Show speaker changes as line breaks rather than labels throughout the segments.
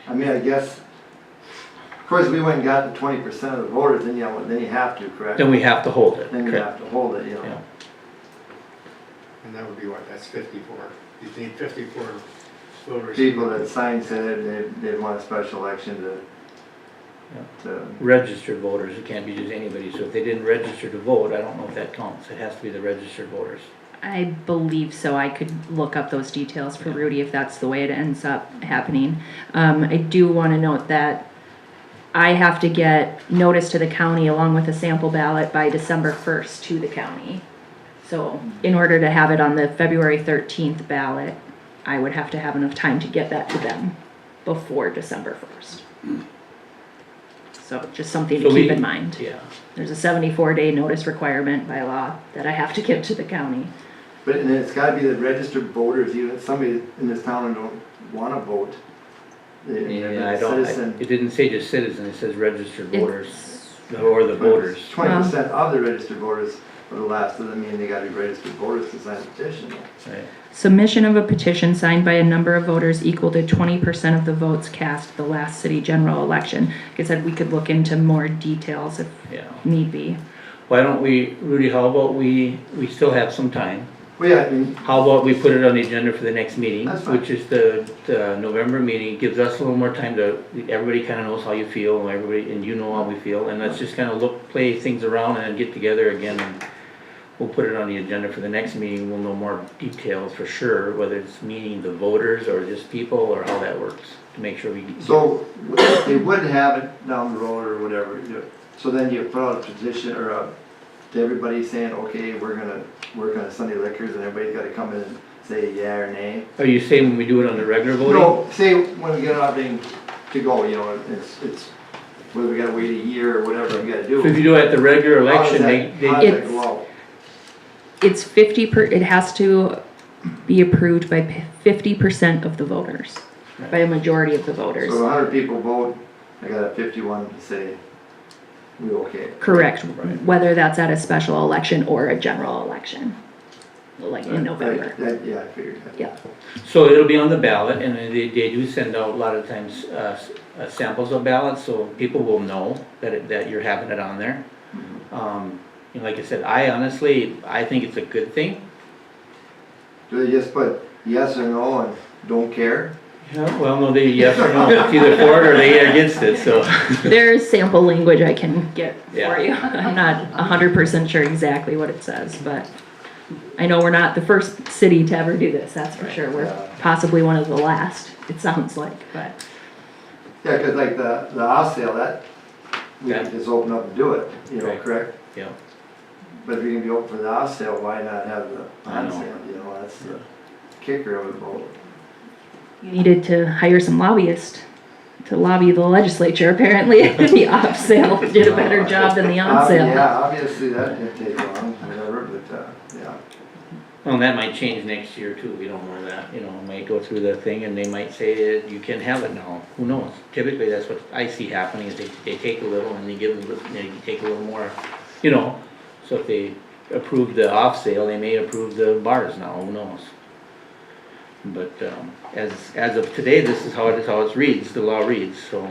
I mean, I guess, of course, we went and got the 20% of the voters, then you have to, correct?
Then we have to hold it.
Then you
correct.
have to hold it, you know.
Yeah.
And that would be what, that's 54. You need 54 voters.
People that signed said they want a special election to,
Registered voters, it can't be just anybody, so if they didn't register to vote, I don't know if that counts, it has to be the registered voters.
I believe so. I could look up those details for Rudy if that's the way it ends up happening. I do want to note that I have to get notice to the county along with a sample ballot by December 1st to the county. So in order to have it on the February 13th ballot, I would have to have enough time to get that to them before December 1st. So just something to
So
keep in mind.
Yeah,
There's a 74-day notice requirement by law that I have to give to the county.
but and it's gotta be the registered voters, even somebody in this town who don't wanna vote.
yeah, I don't, it didn't say just citizen, it says registered voters,
It's-
or the voters.
20% of the registered voters are the last, doesn't mean they gotta be registered voters to sign a petition.
Right.
Submission of a petition signed by a number of voters equal to 20% of the votes cast at the last city general election. Like I said, we could look into more details if
Yeah.
need be.
Why don't we, Rudy, how about we still have some time.
Well, yeah, I mean,
How about we put it on the agenda for the next meeting,
That's fine.
which is the November meeting, gives us a little more time to, everybody kinda knows how you feel, and everybody, and you know how we feel, and let's just kinda play things around and then get together again, and we'll put it on the agenda for the next meeting, we'll know more details for sure, whether it's meaning the voters, or just people, or how that works, to make sure we.
so they would have it down the road or whatever, so then you put out a petition or to everybody saying, okay, we're gonna work on Sunday liquors and everybody's gotta come in and say yeah or nay.
Are you saying when we do it on the regular voting?
No, say when we get everything to go, it's, whether we gotta wait a year or whatever we gotta do.
So if you do it at the regular election,
How
they,
does
It's-
that go out?
It's 50 it has to be approved by 50% of the voters, by a majority of the voters.
So 100 people vote, I got a 51 to say, we okay.
Correct,
Right.
whether that's at a special election or a general election, like in November.
Yeah, I figured that.
Yeah.
so it'll be on the ballot, and they do send out a lot of times, samples of ballots, so people will know that you're having it on there. And like I said, I think it's a good thing.
Do they just put yes or no and don't care?
Yeah, well, no, they, yes or no, it's either for it or they are against it, so.
There's sample language I can get
Yeah.
for you. I'm not 100% sure exactly what it says, but I know we're not the first city to ever do this, that's for
Right.
sure. We're
Yeah.
possibly one of the last, it sounds like, but
Yeah, cause like the off sale, that, we
Yeah.
can just open up and do it, you know,
Right.
correct?
Yeah,
But if you're gonna be open for the off sale, why not have the
I
on
know.
sale, you know, that's the kicker of it all.
you needed to hire some lobbyists to lobby the legislature, apparently. The off sale did a better job than the on sale.
Yeah, obviously that didn't take long, whatever, but, yeah.
well, and that might change next year too, we don't know that, you know, it might go through the thing and they might say you can have it now, who knows? Typically, that's what I see happening, is they take a little and they give a little, they take a little more, you know, so if they approve the off sale, they may approve the bars now, who knows? But, as of today, this is how it reads, the law reads, so.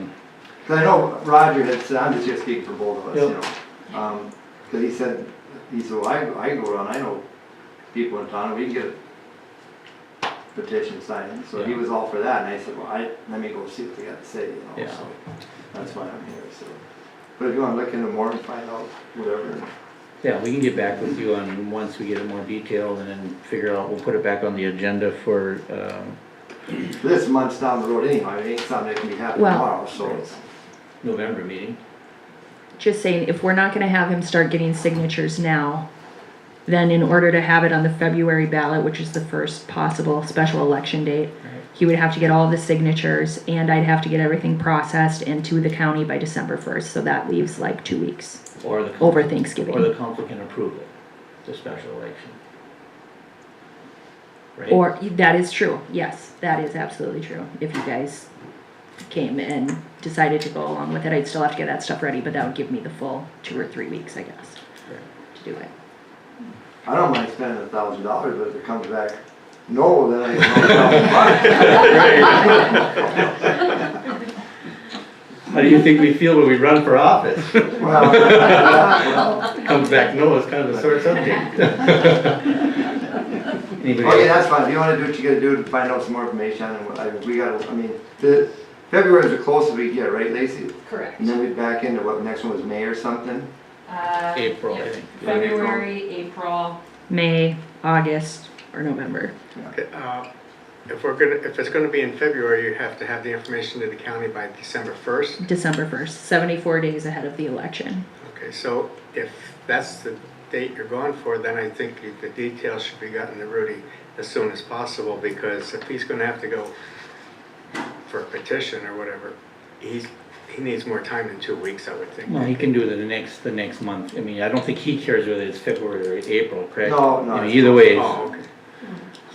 Cause I know Roger had said, I'm just gonna speak for both of us, you
Yep.
know, cause he said, well, I go around, I know people in town, we can get a petition signed, so he
Yeah.
was all for that, and I said, well, let me go see what they got to say, you know,
Yeah.
so that's why I'm here, so. But if you wanna look into more and find out whatever,
Yeah, we can get back with you on, once we get it more detailed and then figure out, we'll put it back on the agenda for,
this month's down the road anyhow, it ain't something that can be happening
Well-
tomorrow, so it's.
November meeting.
Just saying, if we're not gonna have him start getting signatures now, then in order to have it on the February ballot, which is the first possible special election date, he would have to get all of the signatures, and I'd have to get everything processed and to the county by December 1st, so that leaves like 2 weeks
Or the.
over
Or the
Thanksgiving.
council can approve it, the special election. Right?
Or, that is true, yes, that is absolutely true. If you guys came and decided to go along with it, I'd still have to get that stuff ready, but that would give me the full 2 or 3 weeks, I guess, to do it.
I don't mind spending $1,000, but if it comes back, no, then I get $1,000.
How do you think we feel when we run for office?
Well,
Comes back, no, it's kind of a sore subject. Anybody
okay,
else?
that's fine, if you wanna do what you gotta do to find out some more information, and we gotta, I mean, the, February is the closest we get, right, Lacy?
Correct.
And then we back into what, next one was May or something?
April, I
Yep.
think.
February, April,
May, August, or November.
Okay, if it's gonna be in February, you have to have the information to the county by December 1st.
December 1st, 74 days ahead of the election.
Okay, so if that's the date you're going for, then I think the details should be gotten to Rudy as soon as possible, because if he's gonna have to go for a petition or whatever, he needs more time than 2 weeks, I would think.
Well, he can do it the next month. I mean, I don't think he cares whether it's February or April, correct?
No, no,
I mean,
it's
either way,
Oh, okay.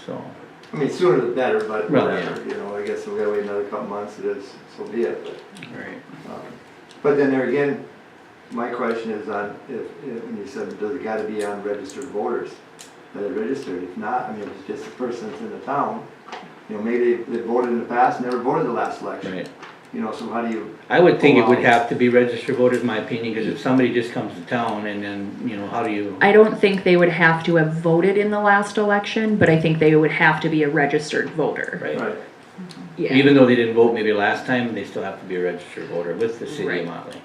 so,
I mean, sooner the better, but
Well,
whatever, you know, I guess we gotta wait another couple months, it is, so be it, but.
alright.
But then there again, my question is on, when you said, does it gotta be on registered voters that are registered? If not, I mean, if it's just a person that's in the town, you know, maybe they voted in the past, never voted the last election.
Right.
You know, so how do you,
I would think it would
Wow.
have to be registered voters, in my opinion, because if somebody just comes to town and then, you know, how do you?
I don't think they would have to have voted in the last election, but I think they would have to be a registered voter.
Right.
right,
Yeah.
Even though they didn't vote maybe last time, they still have to be a registered voter with the city
Right.
of Motley.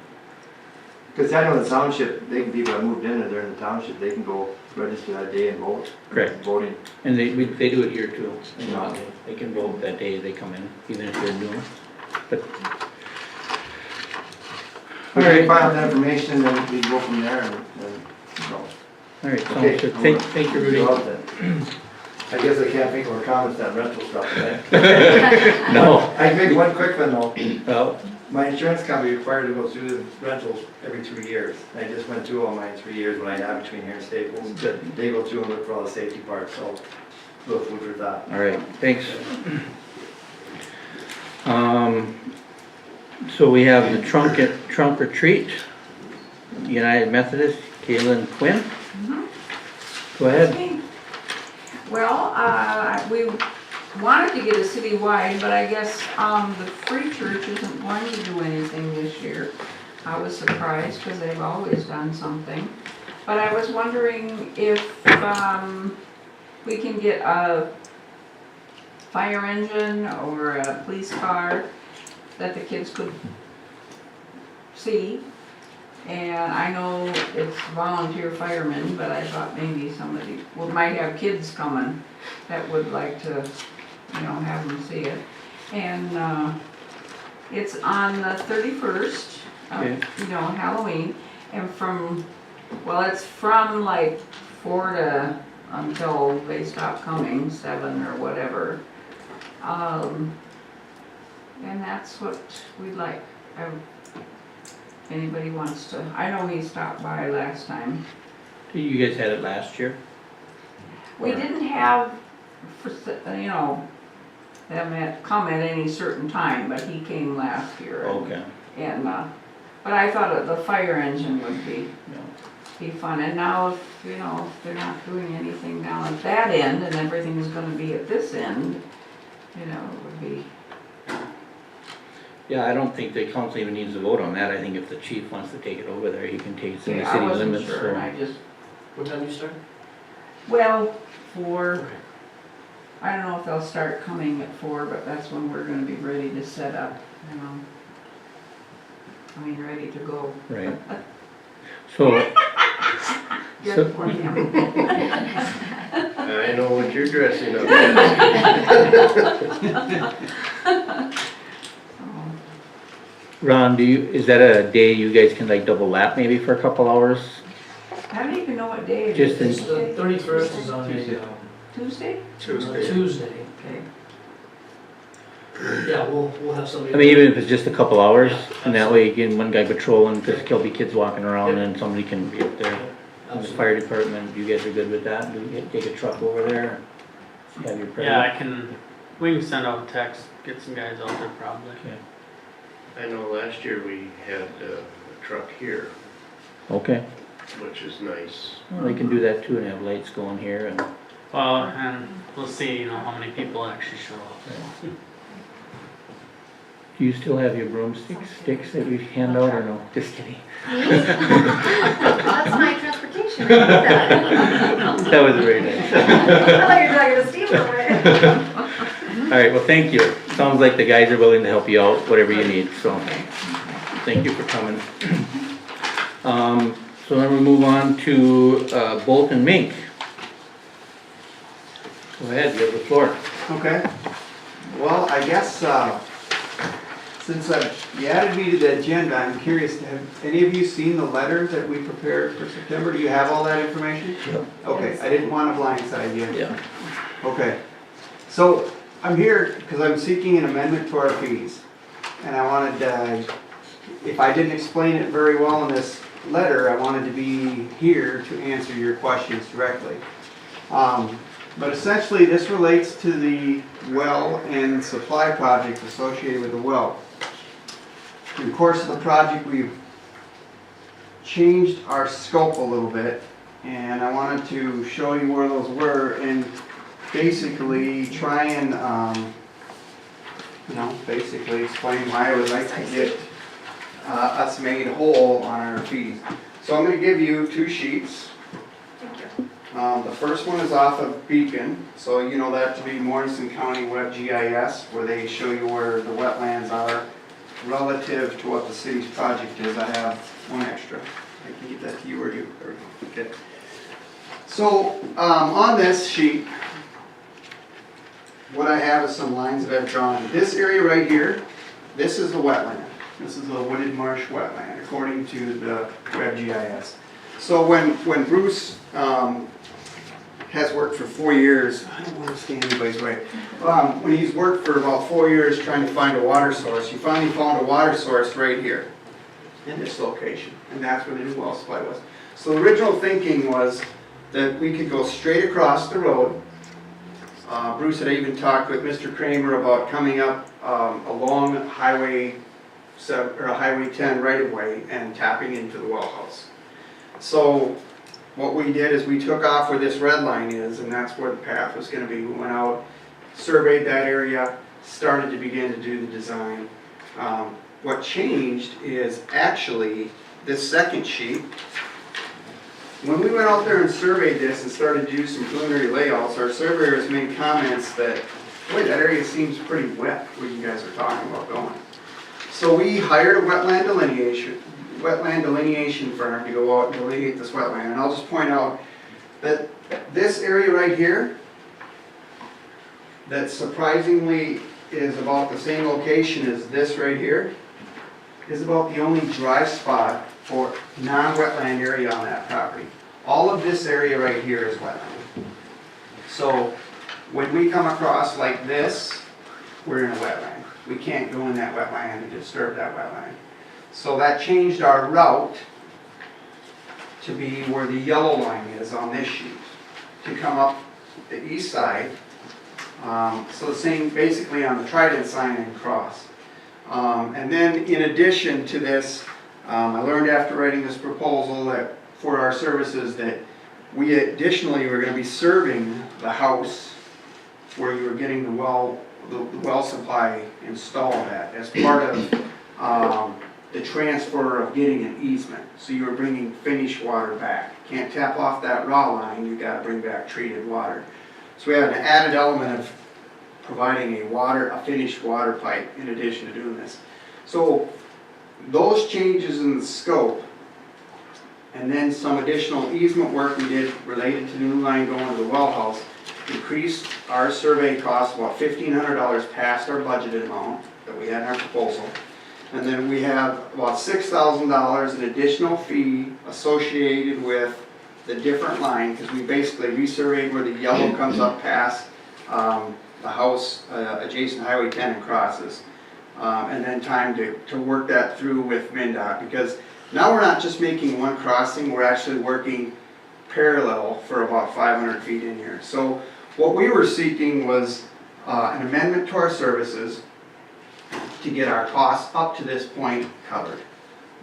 cause I know the township, they can, people that moved in and they're in the township, they can go register that day and vote.
Correct.
Voting,
And they do it here too. in
Yeah.
Motley. They can vote that day they come in, even if they're new. But,
we
All right.
can find out the information, then we can go from there and, you know.
all right,
Okay.
sounds good. Thank you, Rudy.
Well, then. I guess I can't make more comments on rental stuff, right?
No,
I can make one quick one though.
well,
My insurance company required to go through the rentals every 2 years. I just went through all mine 3 years when I have between here and Staples.
Good.
They go through and look for all the safety parts, so little food for thought.
all right, thanks. So we have the trunk or treat, United Methodist, Kaylin Quinn. Go ahead.
Well, we wanted to get a citywide, but I guess, the Free Church isn't going to do anything this year. I was surprised, cause they've always done something. But I was wondering if, we can get a fire engine or a police car that the kids could see. And I know it's volunteer firemen, but I thought maybe somebody, well, might have kids coming that would like to, you know, have them see it. And, it's on the 31st,
Okay.
you know, Halloween, and it's from like 4 to, until they stop coming, 7 or whatever. And that's what we'd like. Anybody wants to, I know he stopped by last time.
You guys had it last year?
We didn't have, you know, them come at any certain time, but he came last year.
Okay.
And, but I thought the fire engine would
Yeah.
be fun. And now, if, you know, if they're not doing anything down at that end and everything's gonna be at this end, you know, it would be,
Yeah, I don't think the council even needs to vote on that. I think if the chief wants to take it over there, he can take it in the
I
city
wasn't
limits.
sure, and I just,
What time do you start?
well, I don't know if they'll start coming at 4, but that's when we're gonna be ready to set up, you know. I mean, ready to go.
Right. So,
Good for him.
I know what you're dressing up as.
Ron, is that a day you guys can like double lap maybe for a couple hours?
I don't even know what day it
Just
is.
It's the 31st is on
Tuesday?
a
Tuesday?
Tuesday.
Tuesday.
Okay.
Yeah, we'll have somebody.
I mean, even if it's just a couple hours, and that way you get one guy patrolling, because there'll be kids walking around and somebody can be up there. And the
Absolutely.
fire department, you guys are good with that? Do you take a truck over there? Have your
Yeah,
presence?
we can send out a text, get some guys out there probably.
I know last year we had a truck here,
Okay,
which is nice.
well, they can do that too and have lights going here and,
Well, and we'll see, you know, how many people actually show up.
Do you still have your sticks that we hand out or no? Just kidding.
That's my transportation. I need that.
That was very nice.
I thought you were talking to Steve over it.
All right, well, thank you. Sounds like the guys are willing to help you out, whatever you need, so thank you for coming. So then we move on to Bolt and Mink. Go ahead, you have the floor.
Okay. Well, I guess, since you added me to the agenda, I'm curious, have any of you seen the letter that we prepared for September? Do you have all that information?
Yep.
Okay, I didn't want to blindside you.
Yeah.
Okay. So, I'm here because I'm seeking an amendment to our fees. And I wanted, if I didn't explain it very well in this letter, I wanted to be here to answer your questions directly. But essentially, this relates to the well and supply project associated with the well. In the course of the project, we've changed our scope a little bit, and I wanted to show you where those were and basically try and, basically explain why I would like to get us made whole on our fees. So I'm going to give you 2 sheets. The first one is off of Beacon, so you know that to be Morrison County Web GIS, where they show you where the wetlands are relative to what the city's project is. I have one extra. I can give that to you or you. Okay. So on this sheet, what I have is some lines that I've drawn. This area right here, this is the wetland. This is a wooded marsh wetland, according to the Web GIS. So when Bruce has worked for 4 years, I don't want to stand anybody's way. When he's worked for about 4 years trying to find a water source, he finally found a water source right here, in this location, and that's where the new well supply was. So the original thinking was that we could go straight across the road. Bruce had even talked with Mr. Kramer about coming up along Highway 10 right of way and tapping into the well house. So what we did is we took off where this red line is, and that's where the path was going to be. We went out, surveyed that area, started to begin to do the design. What changed is actually this second sheet. When we went out there and surveyed this and started to do some preliminary layouts, our surveyors made comments that, boy, that area seems pretty wet where you guys are talking about going. So we hired a wetland delineation firm to go out and delineate this wetland. And I'll just point out that this area right here, that surprisingly is about the same location as this right here, is about the only dry spot for non-wetland area on that property. All of this area right here is wetland. So when we come across like this, we're in a wetland. We can't go in that wetland and disturb that wetland. So that changed our route to be where the yellow line is on this sheet, to come up the east side. So the same basically on the Trident sign and cross. And then in addition to this, I learned after writing this proposal that for our services that we additionally were going to be serving the house where you were getting the well supply installed at as part of the transfer of getting an easement. So you were bringing finished water back. Can't tap off that raw line, you got to bring back treated water. So we have an added element of providing a finished water pipe in addition to doing this. So those changes in the scope and then some additional easement work we did related to the new line going to the well house increased our survey cost about $1,500 past our budgeted amount that we had in our proposal. And then we have about $6,000 in additional fee associated with the different line, because we basically resurveyed where the yellow comes up past the house adjacent to Highway 10 and crosses. And then time to work that through with MnDOT, because now we're not just making one crossing, we're actually working parallel for about 500 feet in here. So what we were seeking was an amendment to our services to get our costs up to this point covered.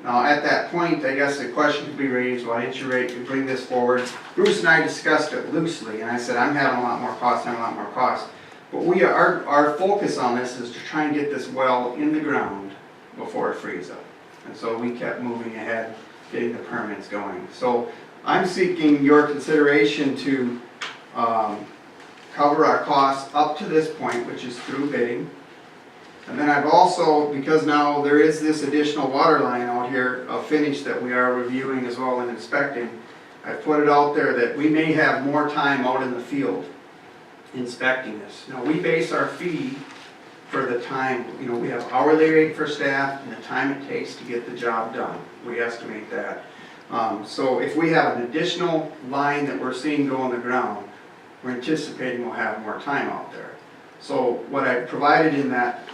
Now at that point, I guess the question could be raised, why didn't you bring this forward? Bruce and I discussed it loosely, and I said, I'm having a lot more costs, But our focus on this is to try and get this well in the ground before it freezes up. And so we kept moving ahead, getting the permits going. So I'm seeking your consideration to cover our costs up to this point, which is through bidding. And then I've also, because now there is this additional water line out here, a finish that we are reviewing as well and inspecting, I've put it out there that we may have more time out in the field inspecting this. Now, we base our fee for the time, you know, we have hourly rate for staff and the time it takes to get the job done. We estimate that. So if we have an additional line that we're seeing go on the ground, we're anticipating we'll have more time out there. So what I provided in that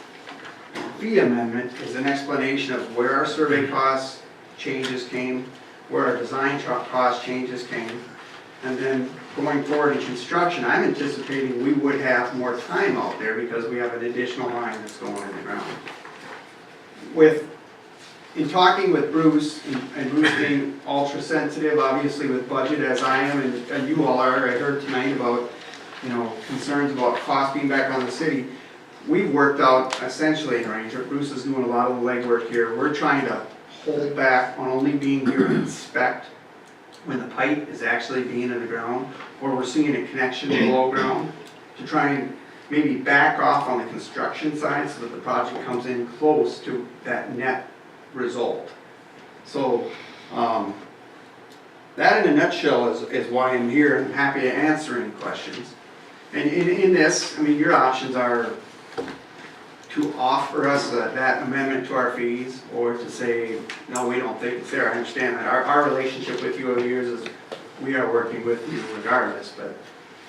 fee amendment is an explanation of where our survey costs changes came, where our design cost changes came, and then going forward in construction, I'm anticipating we would have more time out there because we have an additional line that's going in the ground. In talking with Bruce, and Bruce being ultra sensitive, obviously with budget as I am, and you all are, I heard tonight about, you know, concerns about cost being back on the city. We've worked out essentially an arrangement. Bruce is doing a lot of the legwork here. We're trying to hold back on only being here to inspect when the pipe is actually being in the ground, or we're seeing a connection below ground, to try and maybe back off on the construction side so that the project comes in close to that net result. So that in a nutshell is why I'm here. I'm happy to answer any questions. And in this, I mean, your options are to offer us that amendment to our fees, or to say, no, we don't think it's there. I understand that our relationship with you over the years is we are working with you regardless, but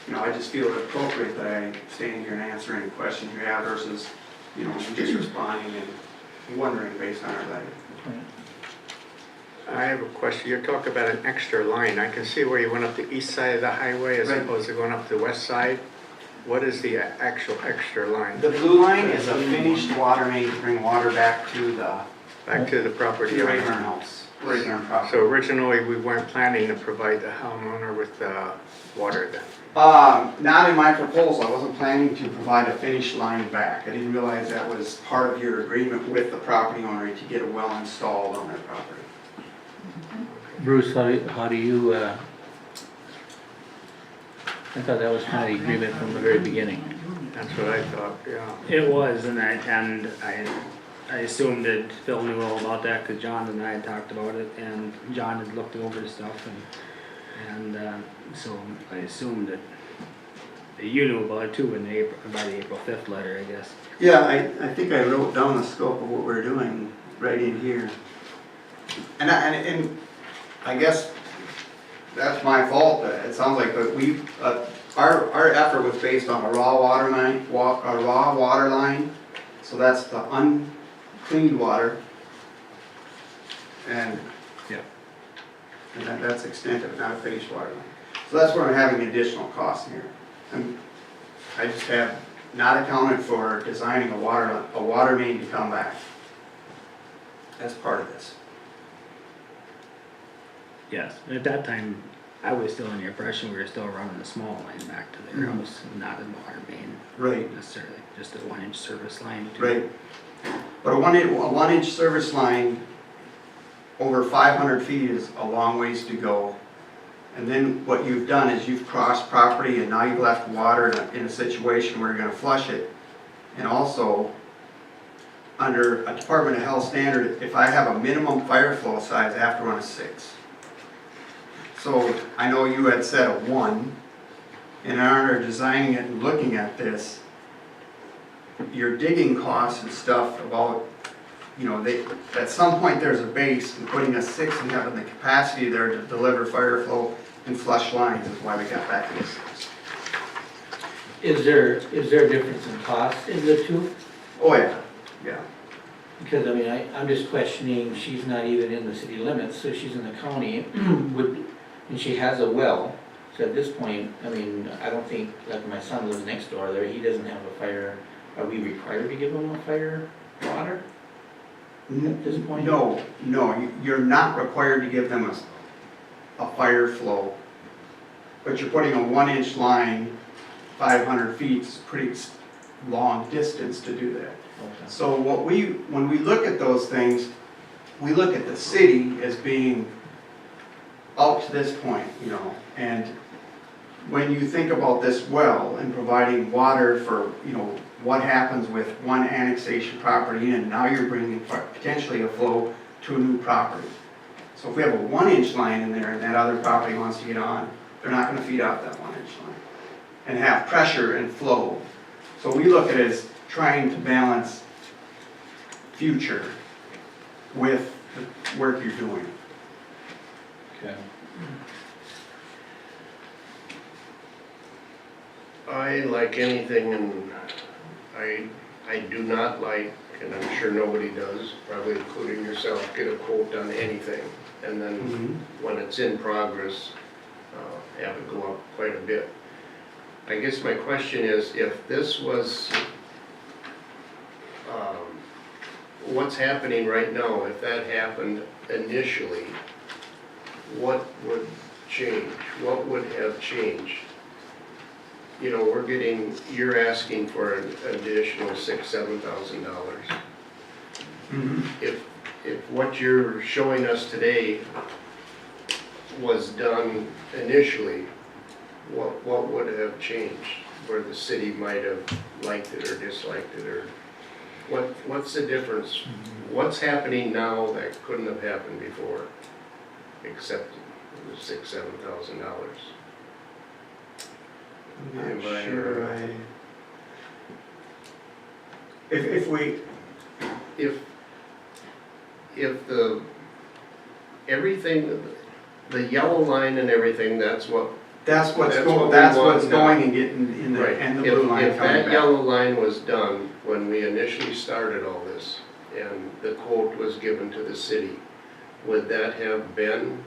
you know, I just feel it appropriate that I stand here and answer any questions you have versus, you know, just responding and wondering based on our letter.
I have a question. You're talking about an extra line. I can see where you went up the east side of the highway as
Right.
opposed to going up the west side. What is the actual extra line?
The blue line is a finished water main to bring water back to the
Property
Rayburn
owner.
house, Rayburn property.
So originally, we weren't planning to provide the homeowner with water then?
Not in my proposal. I wasn't planning to provide a finished line back. I didn't realize that was part of your agreement with the property owner to get a well installed on their property.
Bruce, how do you, I thought that was kind of the agreement from the very beginning.
That's what I thought, yeah.
It was, and I assumed that Phil knew all about that, cause John and I had talked about it, and John had looked over the stuff, and so I assumed that you knew about it too by the April 5th letter, I guess.
Yeah, I think I wrote down the scope of what we're doing right in here. And I guess that's my fault. It sounds like, but our effort was based on a raw water line. So that's the uncleaned water. And that's extended, not a finished water line. So that's where I'm having additional costs here. I just have not accounted for designing a water main to come back. That's part of this.
Yes, and at that time, I was still in the impression we were still running a small line back to their house, not a water main
Right.
necessarily, just a 1-inch service line.
Right. But a 1-inch service line over 500 feet is a long ways to go. And then what you've done is you've crossed property and now you've left water in a situation where you're gonna flush it. And also, under a Department of Health standard, if I have a minimum fire flow size, I have to run a 6. So I know you had said a 1, and under designing it and looking at this, your digging costs and stuff about, you know, at some point there's a base, and putting a 6 and having the capacity there to deliver fire flow and flush lines is why we got back to the 6.
Is there a difference in cost in the two?
Oh, yeah, yeah.
Because, I mean, I'm just questioning, she's not even in the city limits, so she's in the county, and she has a well. So at this point, I mean, I don't think, like my son lives next door there, he doesn't have a fire. Are we required to give him a fire water at this point?
No, you're not required to give them a fire flow, but you're putting a 1-inch line 500 feet is a pretty long distance to do that. So when we look at those things, we look at the city as being up to this point, you know, and when you think about this well and providing water for, you know, what happens with one annexation property in, now you're bringing potentially a flow to a new property. So if we have a 1-inch line in there and that other property wants to get on, they're not gonna feed off that 1-inch line and have pressure and flow. So we look at it as trying to balance future with the work you're doing.
Okay.
I like anything, and I do not like, and I'm sure nobody does, probably including yourself, get a quote on anything. And then when it's in progress, have it go up quite a bit. I guess my question is, if this was, what's happening right now, if that happened initially, what would change? What would have changed? You know, you're asking for an additional $6,000–7,000. If what you're showing us today was done initially, what would have changed? Where the city might have liked it or disliked it, or what's the difference? What's happening now that couldn't have happened before, except the $6,000–7,000?
I'm not sure
If the everything, the yellow line and everything, that's what's
going and getting in the,
right.
and the blue line
If
coming
that
back.
yellow line was done when we initially started all this, and the quote was given to the city, would that have been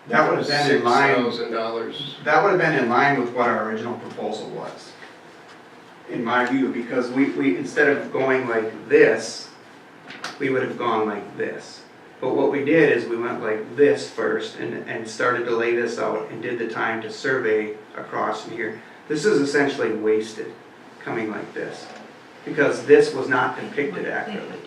That would have been in line.
$6,000?
That would have been in line with what our original proposal was, in my view, because we instead of going like this, we would have gone like this. But what we did is we went like this first and started to lay this out and did the time to survey across here. This is essentially wasted, coming like this, because this was not depicted accurately.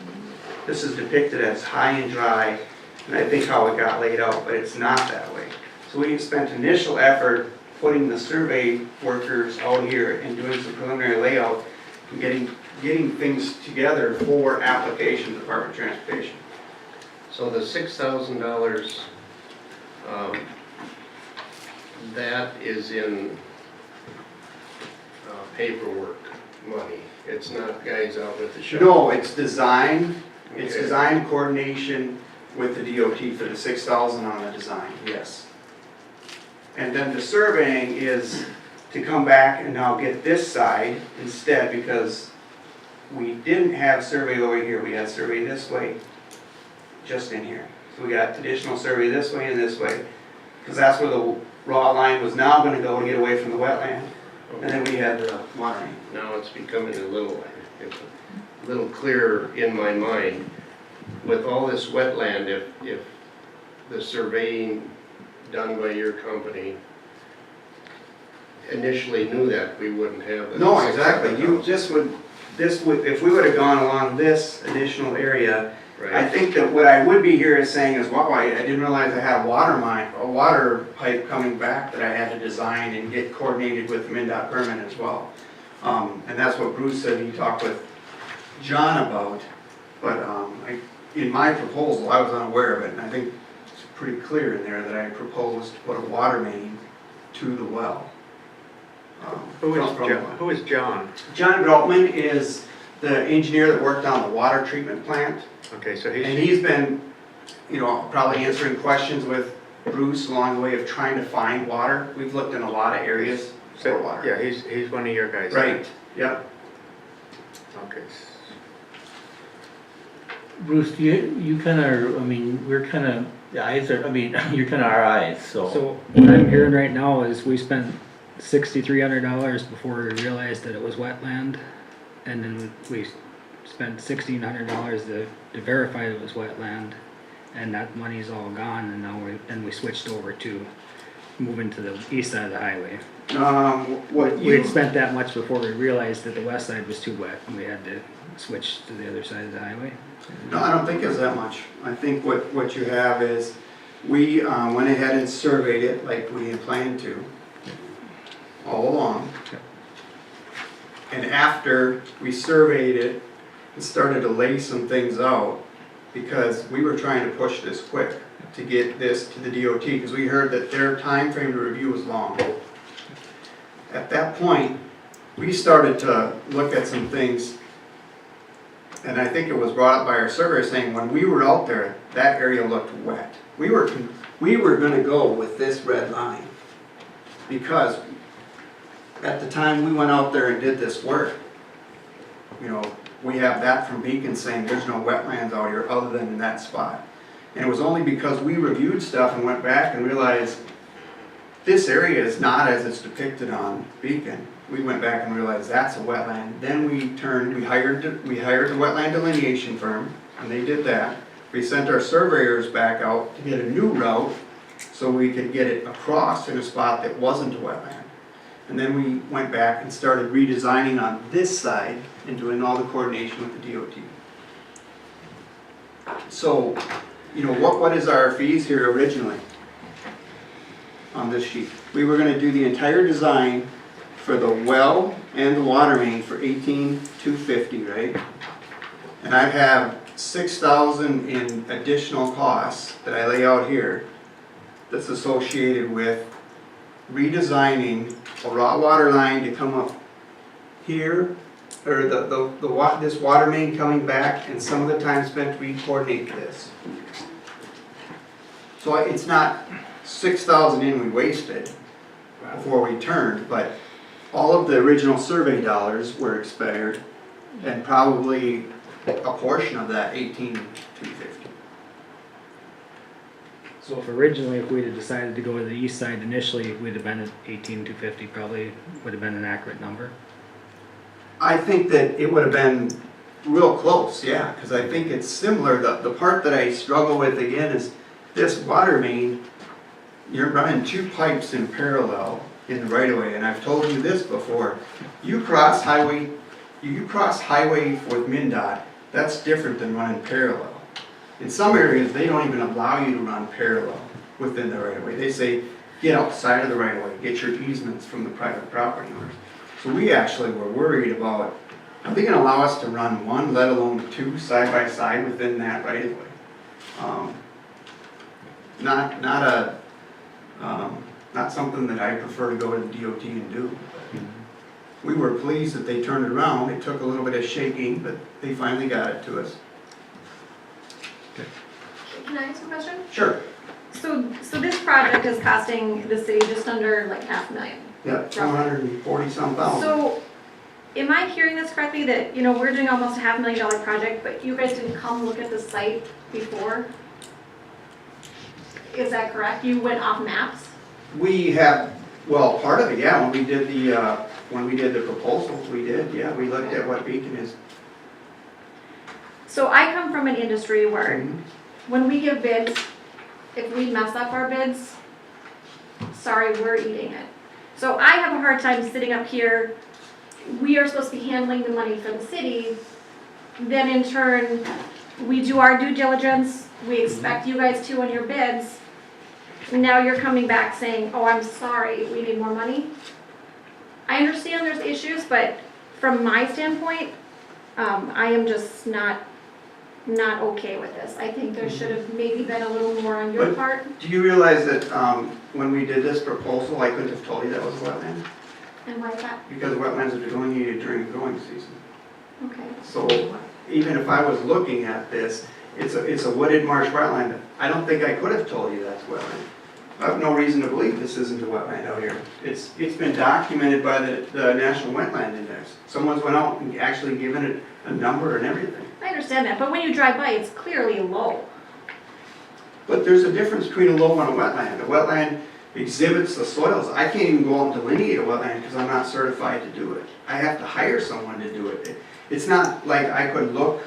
This is depicted as high and dry, and I think how it got laid out, but it's not that way. So we spent initial effort putting the survey workers out here and doing some preliminary layout and getting things together for application to the Department of Transportation.
So the $6,000, that is in paperwork money. It's not guys out with the shovel.
No, it's design, it's
Okay.
design coordination with the DOT for the 6,000 on the design, yes. And then the surveying is to come back and now get this side instead, because we didn't have survey over here, we had survey this way, just in here. So we got additional survey this way and this way, because that's where the raw line was now gonna go to get away from the wetland. And then we had the water main.
Now it's becoming a little clearer in my mind. With all this wetland, if the surveying done by your company initially knew that, we wouldn't have the
No, exactly,
$6,000.
if we would have gone along this additional area, I
Right,
think that what I would be here is saying is, wow, I didn't realize I had a water pipe coming back that I had to design and get coordinated with the MnDOT permit as well. And that's what Bruce said he talked with John about, but in my proposal, I was unaware of it, and I think it's pretty clear in there that I proposed to put a water main to the well.
Who
from-
is John?
John Grotman is the engineer that worked on the water treatment plant.
Okay, so
And
he's,
he's been, you know, probably answering questions with Bruce along the way of trying to find water. We've looked in a lot of areas for water.
yeah, he's one of your guys.
Right, yep.
Okay.
Bruce, you kinda, I mean, we're kinda, the eyes are, I mean, you're kinda our eyes, so.
So what I'm hearing right now is we spent $6,300 before we realized that it was wetland, and then we spent $1,600 to verify that it was wetland, and that money's all gone, and now we switched over to moving to the east side of the highway.
What
We had
you,
spent that much before we realized that the west side was too wet, and we had to switch to the other side of the highway.
no, I don't think it's that much. I think what you have is, we went ahead and surveyed it like we had planned to, all along. And after we surveyed it and started to lay some things out, because we were trying to push this quick to get this to the DOT, because we heard that their time frame to review was long. At that point, we started to look at some things, and I think it was brought up by our surveyor saying, when we were out there, that area looked wet. We were gonna go with this red line, because at the time we went out there and did this work, you know, we have that from Beacon saying there's no wetlands out here other than in that spot. And it was only because we reviewed stuff and went back and realized this area is not as it's depicted on Beacon. We went back and realized that's a wetland. Then we hired the wetland delineation firm, and they did that. We sent our surveyors back out to get a new route so we could get it across in a spot that wasn't a wetland. And then we went back and started redesigning on this side and doing all the coordination with the DOT. So, you know, what is our fees here originally on this sheet? We were gonna do the entire design for the well and the water main for $18,250, right? And I have $6,000 in additional costs that I lay out here that's associated with redesigning a raw water line to come up here, or this water main coming back, and some of the time spent to re-coordinate this. So it's not 6,000 in we wasted before we turned, but all of the original survey dollars were expired, and probably a portion of that $18,250.
So if originally, if we'd have decided to go to the east side initially, we'd have been at 18,250, probably would have been an accurate number.
I think that it would have been real close, yeah, because I think it's similar. The part that I struggle with again is this water main, you're running two pipes in parallel in the right of way, and I've told you this before. You cross highway with MnDOT, that's different than running parallel. In some areas, they don't even allow you to run parallel within the right of way. They say, get outside of the right of way, get your easements from the private property owners. So we actually were worried about, are they gonna allow us to run one, let alone two side by side within that right of way? Not something that I prefer to go to the DOT and do. We were pleased that they turned it around. It took a little bit of shaking, but they finally got it to us.
Can I ask a question?
Sure.
So this project is costing the city just under like $500,000.
Yeah, 240 some thousand.
So, am I hearing this correctly, that, you know, we're doing almost a $500,000 project, but you guys didn't come look at the site before? Is that correct? You went off maps?
We have, well, part of it, yeah, when we did the proposals, we did, yeah, we looked at what Beacon is.
So I come from an industry where when we give bids, if we mess up our bids, sorry, we're eating it. So I have a hard time sitting up here, we are supposed to be handling the money for the city, then in turn, we do our due diligence, we expect you guys to on your bids, now you're coming back saying, oh, I'm sorry, we need more money. I understand there's issues, but from my standpoint, I am just not okay with this. I think there should have maybe been a little more on your
But
part.
do you realize that when we did this proposal, I couldn't have told you that was a wetland?
And why is that?
Because wetlands are delineated during the growing season.
Okay.
So even if I was looking at this, it's a wooded marsh wetland. I don't think I could have told you that's wetland. I have no reason to believe this isn't a wetland out here. It's been documented by the National Wetland Index. Someone's went out and actually given it a number and everything.
I understand that, but when you drive by, it's clearly low.
But there's a difference between a low and a wetland. A wetland exhibits the soils. I can't even go out and delineate a wetland because I'm not certified to do it. I have to hire someone to do it. It's not like I could look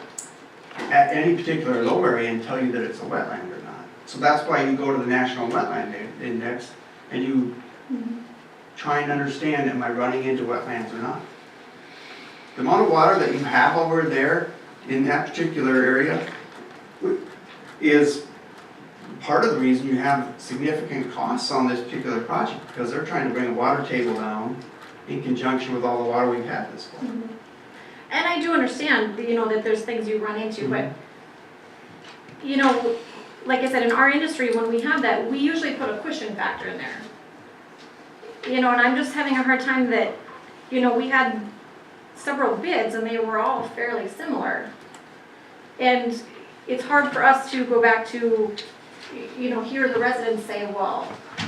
at any particular low area and tell you that it's a wetland or not. So that's why you go to the National Wetland Index and you trying to understand, am I running into wetlands or not? The amount of water that you have over there in that particular area is part of the reason you have significant costs on this particular project, because they're trying to bring a water table down in conjunction with all the water we've had this fall.
And I do understand, you know, that there's things you run into, but, you know, like I said, in our industry, when we have that, we usually put a cushion factor in there. You know, and I'm just having a hard time that, you know, we had several bids and they were all fairly similar. And it's hard for us to go back to, you know, hear the residents say, well,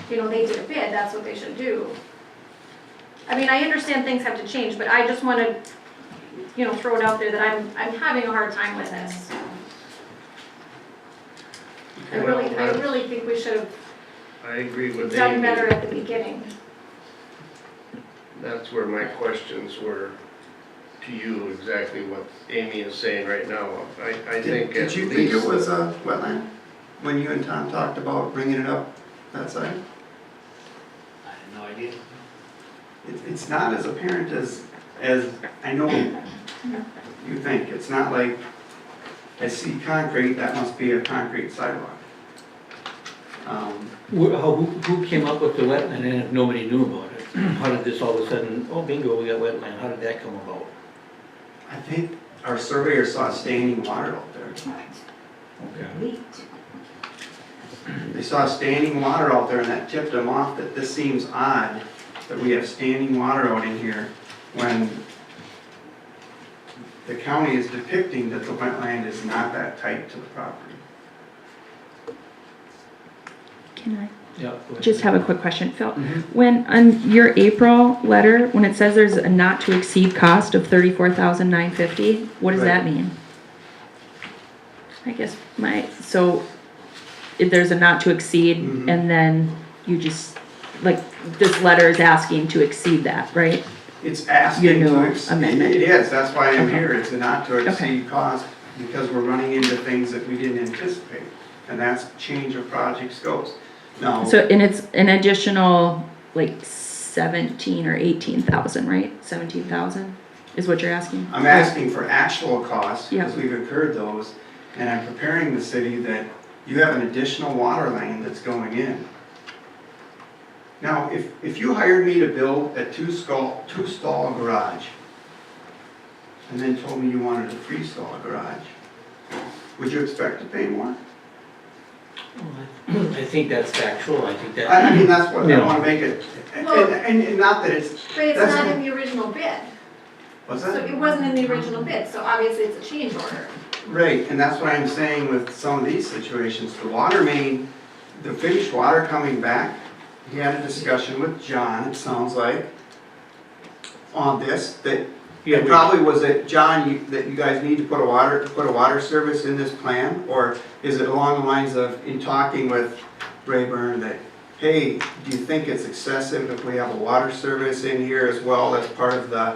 you know, they did a bid, that's what they should do. I mean, I understand things have to change, but I just want to, you know, throw it out there that I'm having a hard time with this. I really think we should have
I agree with
done
Amy.
better at the beginning.
That's where my questions were to you, exactly what Amy is saying right now. I think
Did
at
you think it
least,
was a wetland when you and Tom talked about bringing it up that side?
I had no idea.
It's not as apparent as I know you think. It's not like, I see concrete, that must be a concrete sidewalk.
Who came up with the wetland and if nobody knew about it? How did this all of a sudden, oh bingo, we got wetland, how did that come about?
I think our surveyor saw standing water out there.
Okay.
They saw standing water out there and that tipped them off that this seems odd that we have standing water out in here when the county is depicting that the wetland is not that tight to the property.
Can I
Yeah. go ahead.
just have a quick question, Phil?
Mhm.
When, on your April letter, when it says there's a not to exceed cost of $34,950, what does that mean? I guess so if there's a not to exceed
Mhm.
and then you just, like, this letter is asking to exceed that, right?
It's asking
Your new
to exceed.
amendment.
It is, that's why I'm
Okay.
here. It's a not to
Okay.
exceed cost because we're running into things that we didn't anticipate. And that's change of project scopes. Now,
So, and it's an additional, like, 17 or 18,000, right? 17,000 is what you're asking?
I'm asking for actual costs
Yeah.
because we've incurred those. And I'm preparing the city that you have an additional water lane that's going in. Now, if you hired me to build a two-stall garage and then told me you wanted a three-stall garage, would you expect to pay more?
I think that's factual, I think that.
I mean, that's what I
Yeah.
want to make it,
Well-
and not that it's,
But it's
That's
not
what-
in the original bid.
what's
So
that?
it wasn't in the original bid, so obviously it's a change order.
Right, and that's what I'm saying with some of these situations. The water main, the finished water coming back, he had a discussion with John, it sounds like, on this, that
Yeah,
it probably was that, John, that you guys need to put a water service in this plan? Or is it along the lines of, in talking with Rayburn, that, hey, do you think it's excessive if we have a water service in here as well as part of the